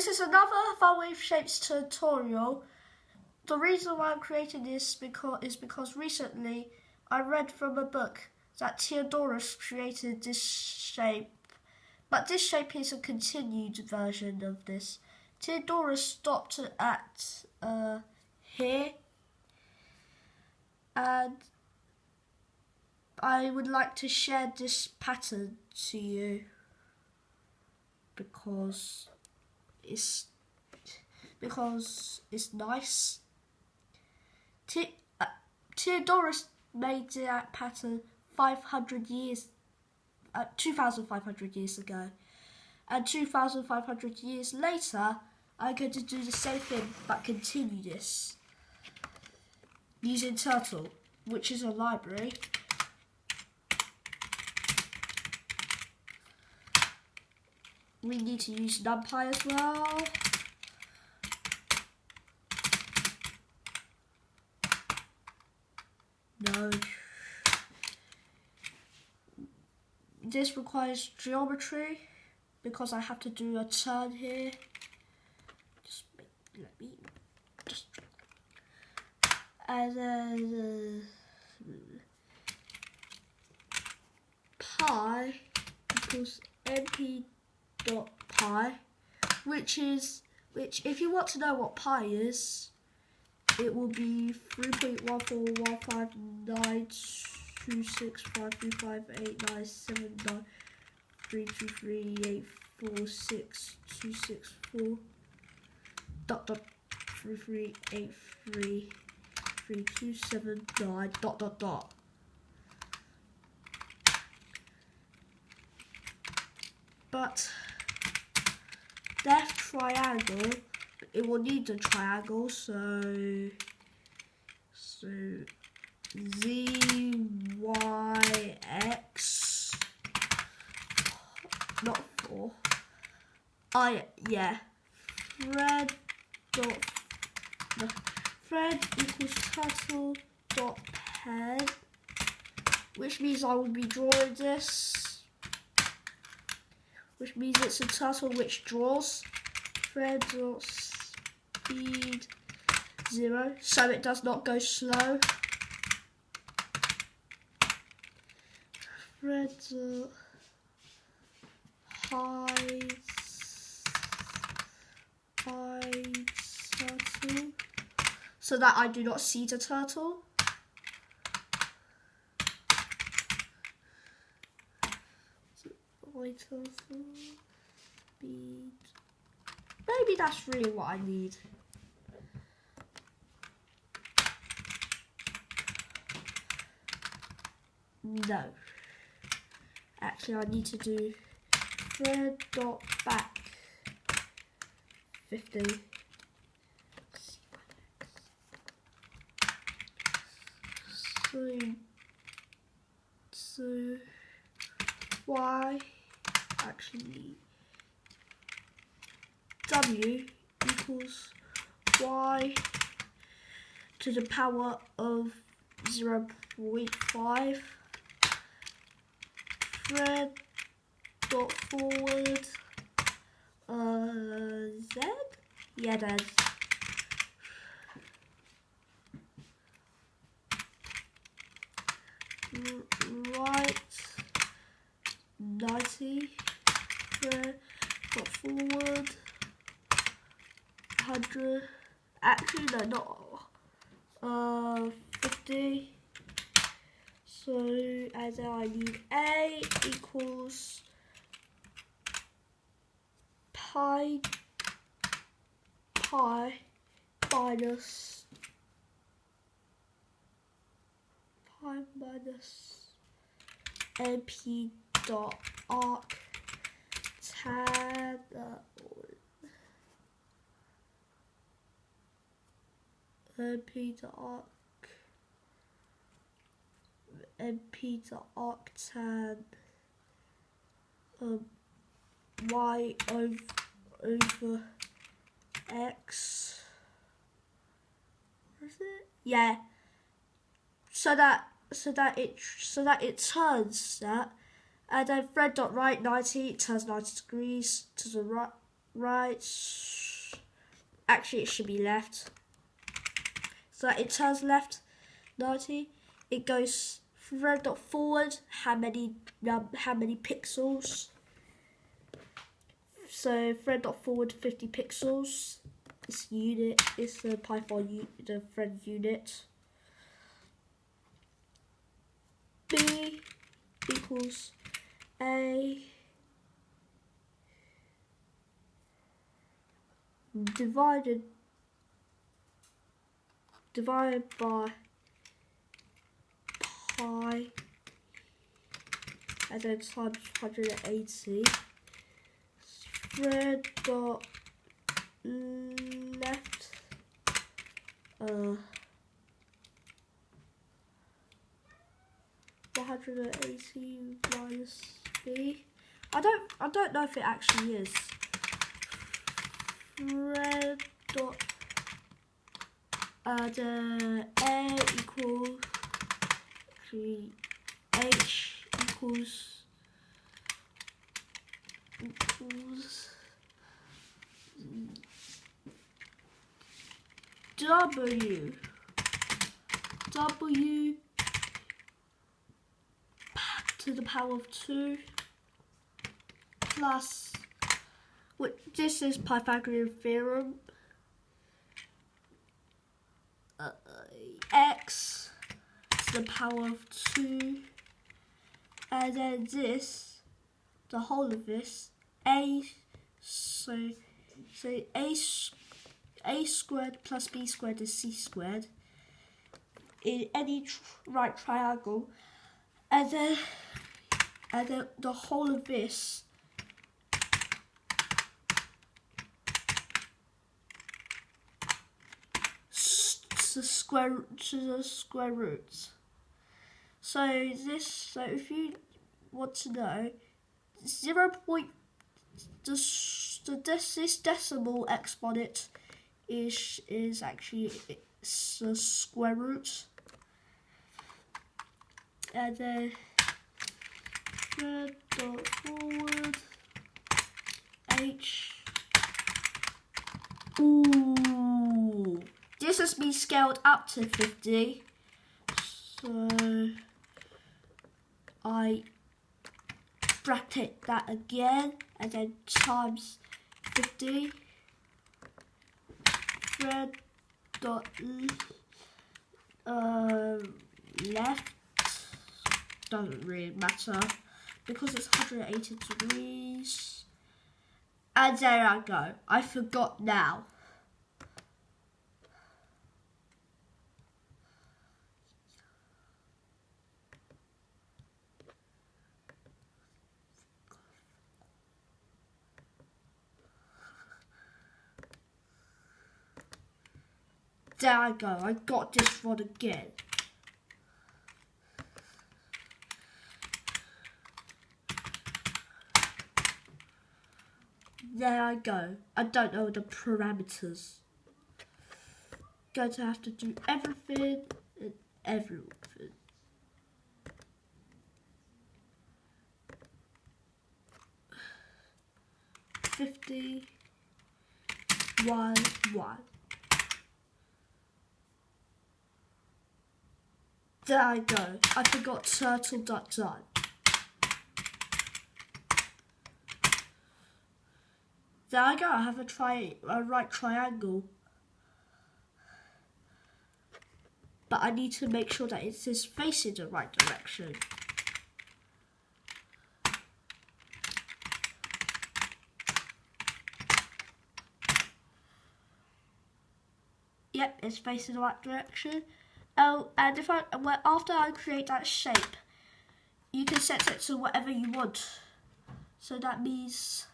This is another fun wave shapes tutorial. The reason why I'm creating this is because recently I read from a book that Theodorus created this shape, but this shape is a continued version of this. Theodorus stopped at here, and I would like to share this pattern to you because it's nice. Theodorus made that pattern 2,500 years ago, and 2,500 years later I'm going to do the same thing but continue this using Turtle, which is a library. We need to use NumPy as well. No. This requires geometry because I have to do a turn here. And then pi equals np.pi, which if you want to know what pi is, it will be 3.141592653589323846264 ... 3383329 ... But left triangle, it will need a triangle, so z, y, x, not 4. Fred equals turtle dot pen, which means I will be drawing this, which means it's a turtle which draws. Fred dot speed 0, so it does not go slow. Fred dot height turtle, so that I do not see the turtle. Turtle speed. Maybe that's really what I need. No. Actually, I need to do thread dot back 50. So y, actually w equals y to the power of 0.5. Thread dot forward z, yeah, there's right 90, thread dot forward 100, actually no, not 50. So as I need a equals pi minus np dot arc tan np dot arctan y over x. What is it? Yeah. So that it turns that, and then thread dot right 90 turns 90 degrees to the right. actually it should be left. So it turns left 90. It goes thread dot forward. How many pixels? So thread dot forward 50 pixels. It's unit. It's the Python the thread unit. B equals A divided by pi and then times 180. Thread dot left 180 minus b. I don't know if it actually is. Thread dot the a equals h equals w to the power of 2 plus, this is Pythagorean theorem, x to the power of 2, and then this, the whole of this, a, so a squared plus b squared is c squared in any right triangle, and then the whole of this to the square root. So if you want to know, this decimal exponent is actually it's the square root, and then thread dot forward h. Ooh, this has been scaled up to 50. So I bracket that again and then times 50. Thread dot left doesn't really matter because it's 180 degrees. And there I go. I forgot now. There I go. I got this one again. There I go. I don't know the parameters. Going to have to do everything and everything. $50, 1, 1. There I go. I forgot turtle done. There I go. I have a right triangle. But I need to make sure that it is facing the right direction. Yep, it's facing the right direction. Oh, and after I create that shape, you can set it to whatever you want. So that means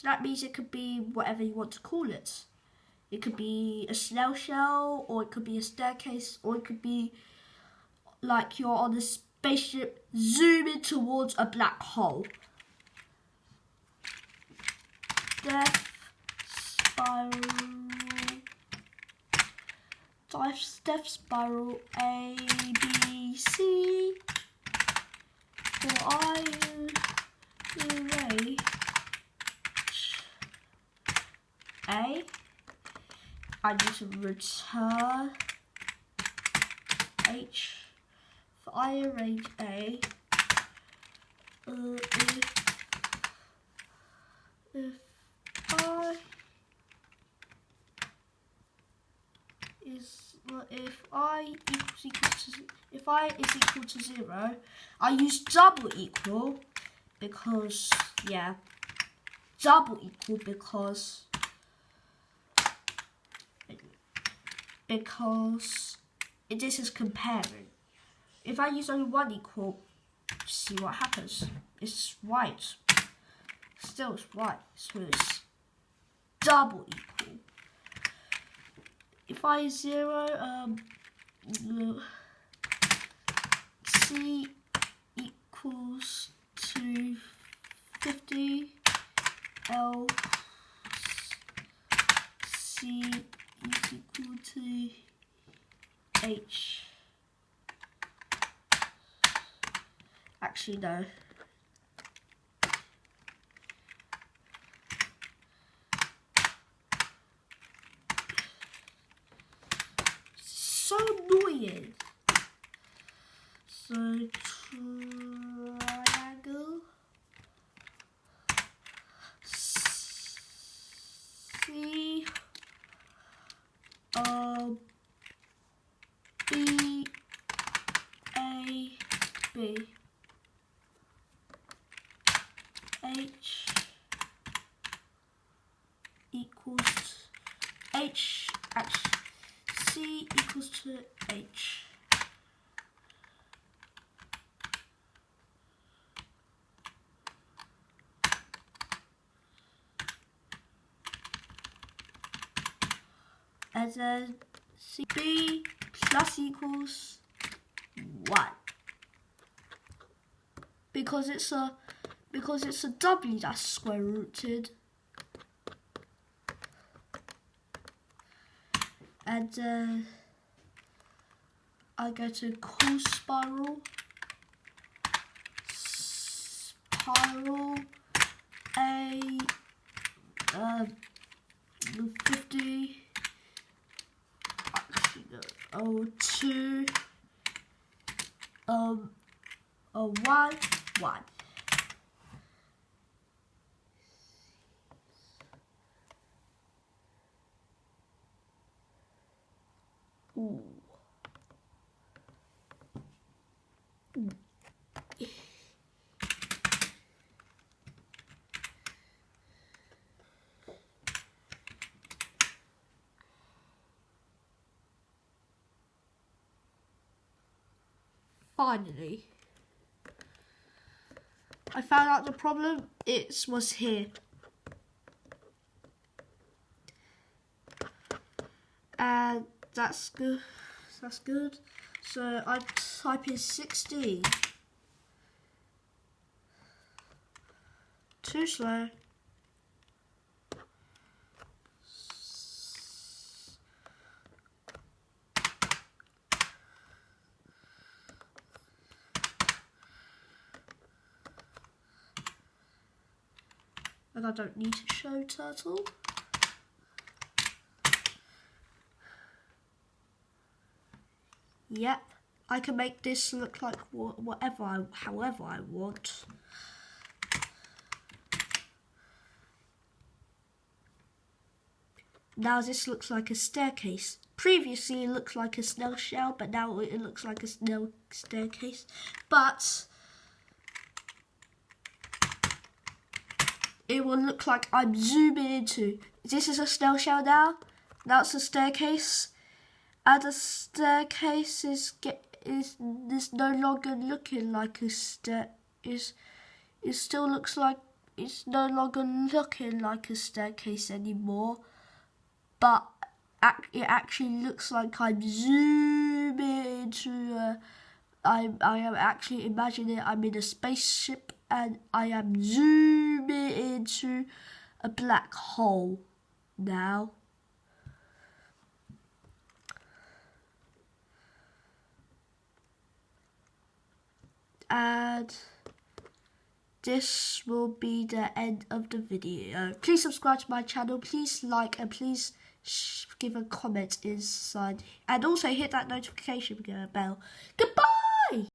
it could be whatever you want to call it. It could be a snail shell, or it could be a staircase, or it could be like you're on a spaceship zooming towards a black hole. Death spiral A, B, C, for iron array A, I need to return H. If I arrange A, if I is if I is equal to 0, I use double equal because double equal because this is comparing. If I use only one equal, see what happens. It's right. Still it's right. So it's double equal. If I use 0, C equals to 50, L C is equal to H. Actually, no. So annoying. So triangle C B A B H equals H. Actually, C equals to H. And then B plus equals 1 because it's a W that's square rooted, and I go to call spiral A 50. Oh, 2, 1, 1. Ooh. Finally, I found out the problem. It was here. And that's good. That's good. So I type in 16. Too slow. And I don't need to show turtle. Yep, I can make this look like however I want. Now this looks like a staircase. Previously it looked like a snail shell, but now it looks like a snail staircase. But it will look like I'm zooming into. This is a snail shell now. Now it's a staircase. And the staircase is no longer looking like a it still looks like it's no longer looking like a staircase anymore, but it actually looks like I'm zooming into I am actually imagining I'm in a spaceship and I am zooming into a black hole now. And this will be the end of the video. Please subscribe to my channel, please like and please give a comment inside. And also hit that notification bell. Goodbye!